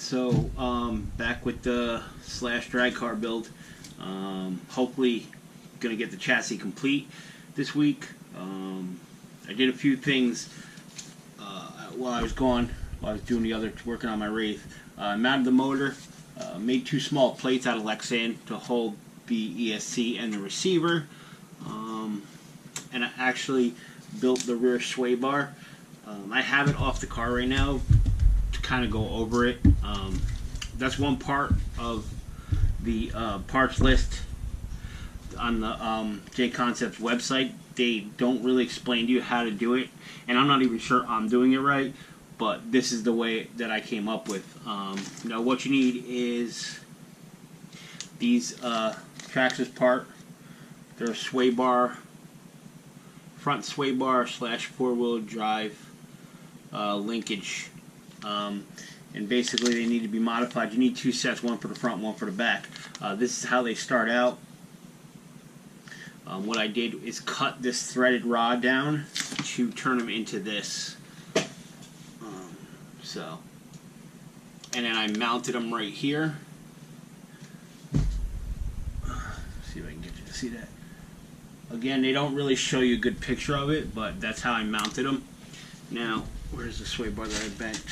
So back with the Slash drag car build. Hopefully gonna get the chassis complete this week. I did a few things while I was gone, while I was doing the other, working on my Wraith. Mounted the motor, made two small plates out of Lexan to hold the ESC and the receiver, and I actually built the rear sway bar. I have it off the car right now to kind of go over it. That's one part of the parts list on the J Concepts website. They don't really explain to you how to do it, and I'm not even sure I'm doing it right, but this is the way that I came up with. Now what you need is these Traxxas part. They're a sway bar, front sway bar slash four-wheel drive linkage, and basically they need to be modified. You need two sets, one for the front, one for the back. This is how they start out. What I did is cut this threaded rod down to turn them into this. And then I mounted them right here. See if I can get you to see that. Again, they don't really show you a good picture of it, but that's how I mounted them. Now, where's the sway bar that I bent?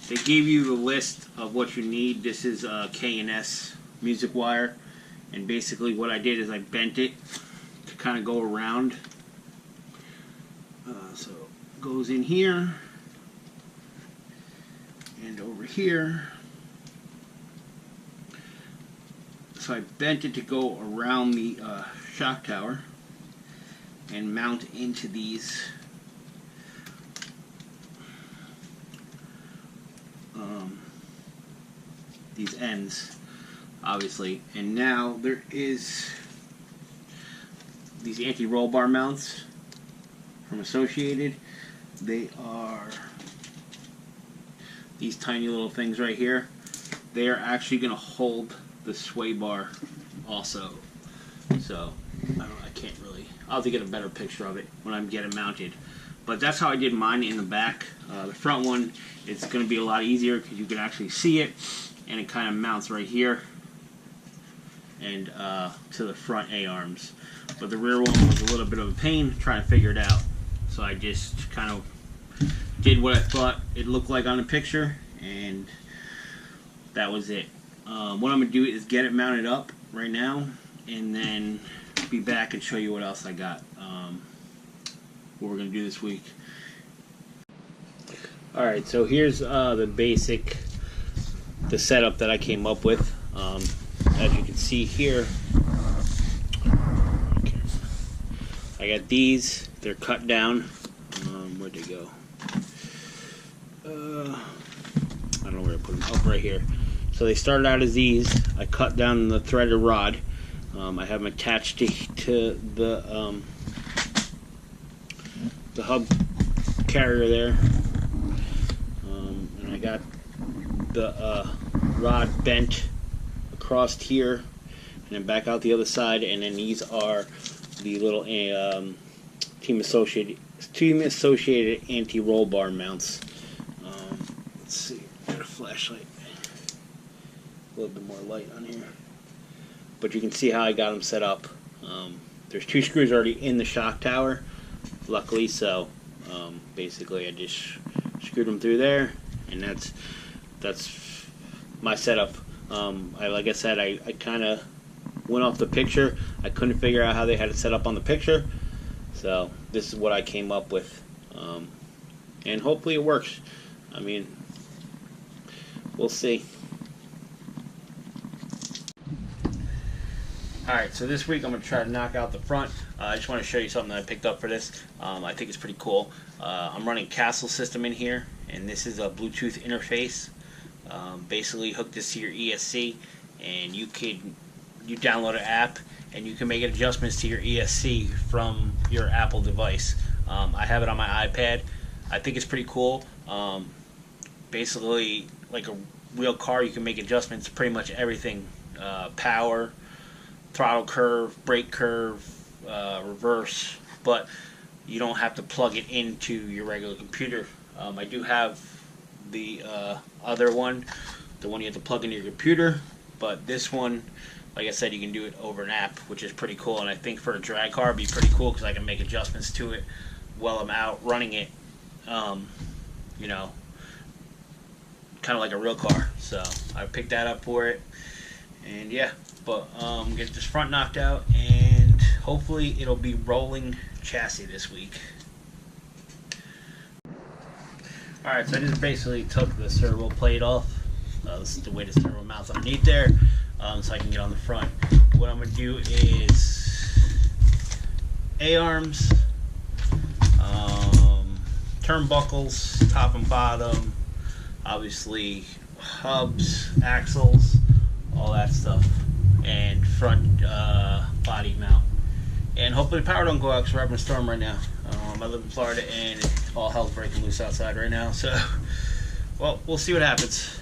They gave you the list of what you need. This is K&S music wire, and basically what I did is I bent it to kind of go around. So it goes in here and over here. So I bent it to go around the shock tower and mount into these ends, obviously. And now there is these anti-roll bar mounts from Associated. They are these tiny little things right here. They are actually going to hold the sway bar also. So I can't really, I'll have to get a better picture of it when I get it mounted. But that's how I did mine in the back. The front one, it's going to be a lot easier because you can actually see it, and it kind of mounts right here and to the front A-arms. But the rear one was a little bit of a pain trying to figure it out. So I just kind of did what I thought it looked like on the picture, and that was it. What I'm going to do is get it mounted up right now, and then be back and show you what else I got, what we're going to do this week. Alright, so here's the setup that I came up with. As you can see here, I got these. They're cut down. Where'd they go? I don't know where to put them. Oh, right here. So they started out as these. I cut down the threaded rod. I have them attached to the hub carrier there. And I got the rod bent across here and then back out the other side. And then these are the little Team Associated anti-roll bar mounts. Let's see, got a flashlight. A little bit more light on here. But you can see how I got them set up. There's two screws already in the shock tower, luckily, so basically I just screwed them through there, and that's my setup. Like I said, I kind of went off the picture. I couldn't figure out how they had it set up on the picture, so this is what I came up with, and hopefully it works. I mean, we'll see. Alright, so this week I'm going to try to knock out the front. I just want to show you something that I picked up for this. I think it's pretty cool. I'm running Castle system in here, and this is a Bluetooth interface. Basically hook this to your ESC, and you download an app, and you can make adjustments to your ESC from your Apple device. I have it on my iPad. I think it's pretty cool. Basically, like a real car, you can make adjustments to pretty much everything. Power, throttle curve, brake curve, reverse, but you don't have to plug it into your regular computer. I do have the other one, the one you have to plug into your computer. But this one, like I said, you can do it over an app, which is pretty cool. And I think for a drag car, it'd be pretty cool because I can make adjustments to it while I'm out running it. You know, kind of like a real car. So I picked that up for it. And yeah, but get this front knocked out, and hopefully it'll be rolling chassis this week. Alright, so I just basically took the servo plate off. This is the way the servo mounts underneath there, so I can get on the front. What I'm going to do is A-arms, turnbuckles, top and bottom, obviously hubs, axles, all that stuff, and front body mount. And hopefully the power don't go out because we're having a storm right now. I live in Florida and all hell's breaking loose outside right now. So, well, we'll see what happens.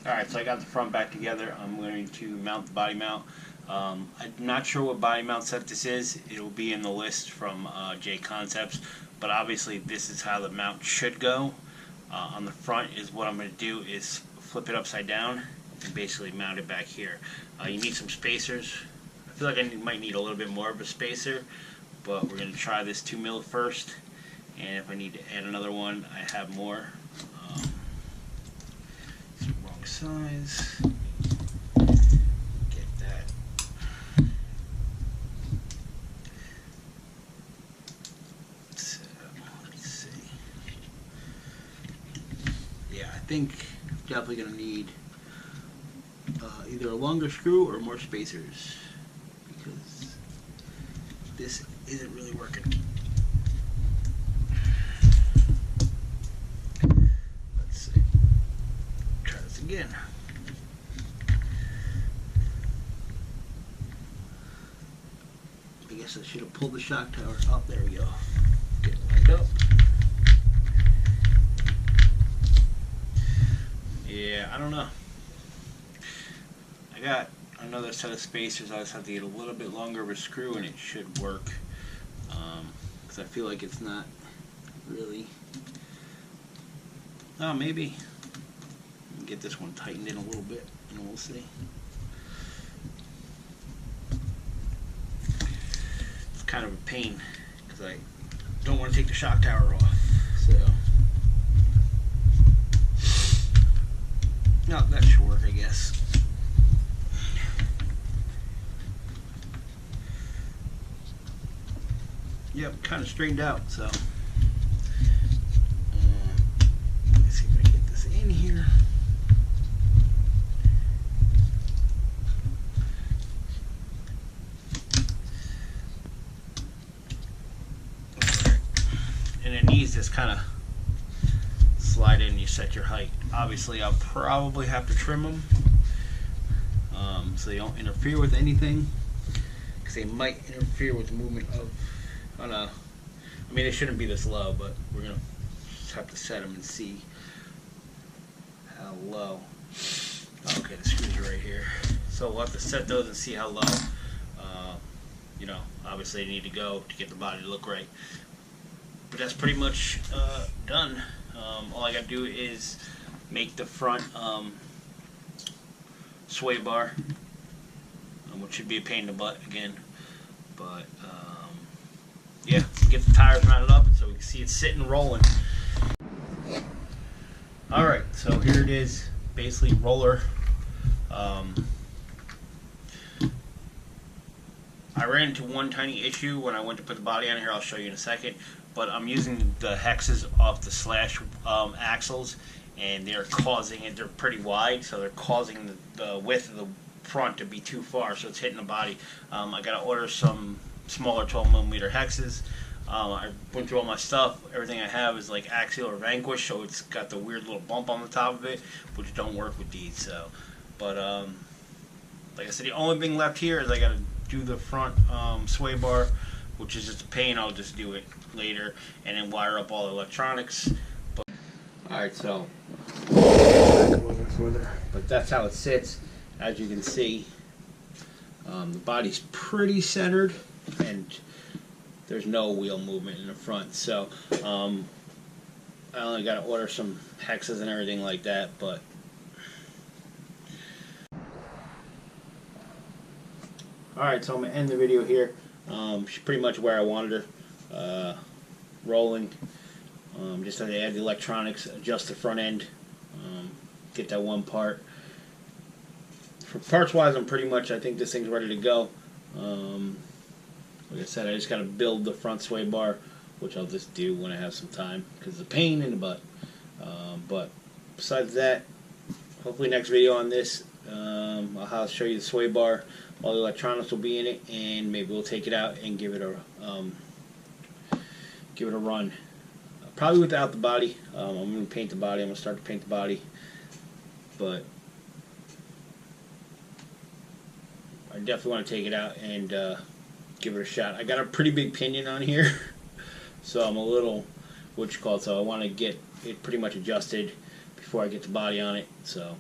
Alright, so I got the front back together. I'm going to mount the body mount. I'm not sure what body mount set this is. It will be in the list from J Concepts, but obviously this is how the mount should go. On the front is what I'm going to do is flip it upside down and basically mount it back here. You need some spacers. I feel like I might need a little bit more of a spacer, but we're going to try this 2mm first, and if I need to add another one, I have more. Wrong size. Get that. So, let's see. Yeah, I think I'm definitely going to need either a longer screw or more spacers, because this isn't really working. Let's see. Try this again. I guess I should have pulled the shock tower up. There we go. Get it lined up. Yeah, I don't know. I got another set of spacers. I just have to get a little bit longer of a screw and it should work. Because I feel like it's not really. Oh, maybe. Get this one tightened in a little bit and we'll see. It's kind of a pain because I don't want to take the shock tower off. So, no, that should work, I guess. Yep, kind of straightened out, so let's see if I can get this in here. And the knees just kind of slide in and you set your height. Obviously, I'll probably have to trim them so they don't interfere with anything, because they might interfere with the movement of. I mean, they shouldn't be this low, but we're gonna just have to set them and see how low. Okay, the screws are right here, so we'll have to set those and see how low. You know, obviously they need to go to get the body to look right. But that's pretty much done. All I gotta do is make the front sway bar, which should be a pain in the butt again, but yeah. get the tires mounted up so we can see it sitting rolling. Alright, so here it is, basically roller. I ran into one tiny issue when I went to put the body on here. I'll show you in a second. But I'm using the hexes off the Slash axles, and they're causing it. They're pretty wide, so they're causing the width of the front to be too far, so it's hitting the body. I got to order some smaller 12mm hexes. I went through all my stuff. Everything I have is like Axial or Vanquish, so it's got the weird little bump on the top of it, which don't work with these. So, but like I said, the only thing left here is I got to do the front sway bar, which is just a pain. I'll just do it later, and then wire up all the electronics. But alright, so but that's how it sits. As you can see, the body's pretty centered, and there's no wheel movement in the front. So I only got to order some hexes and everything like that, but alright, so I'm going to end the video here. She's pretty much where I wanted her, rolling. Just had to add the electronics, adjust the front end, get that one part. For parts wise, I'm pretty much, I think this thing's ready to go. Like I said, I just got to build the front sway bar, which I'll just do when I have some time, because it's a pain in the butt. But besides that, hopefully next video on this, I'll show you the sway bar. All the electronics will be in it, and maybe we'll take it out and give it a run. Probably without the body. I'm going to paint the body. I'm going to start to paint the body, but I definitely want to take it out and give it a shot. I got a pretty big pinion on here, so I'm a little, so I want to get it pretty much adjusted before I get the body on it. So,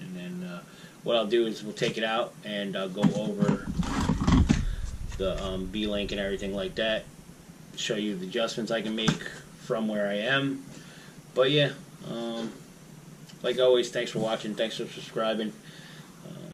and then what I'll do is we'll take it out and I'll go over the B-link and everything like that, show you the adjustments I can make from where I am. But yeah, like always, thanks for watching, thanks for subscribing.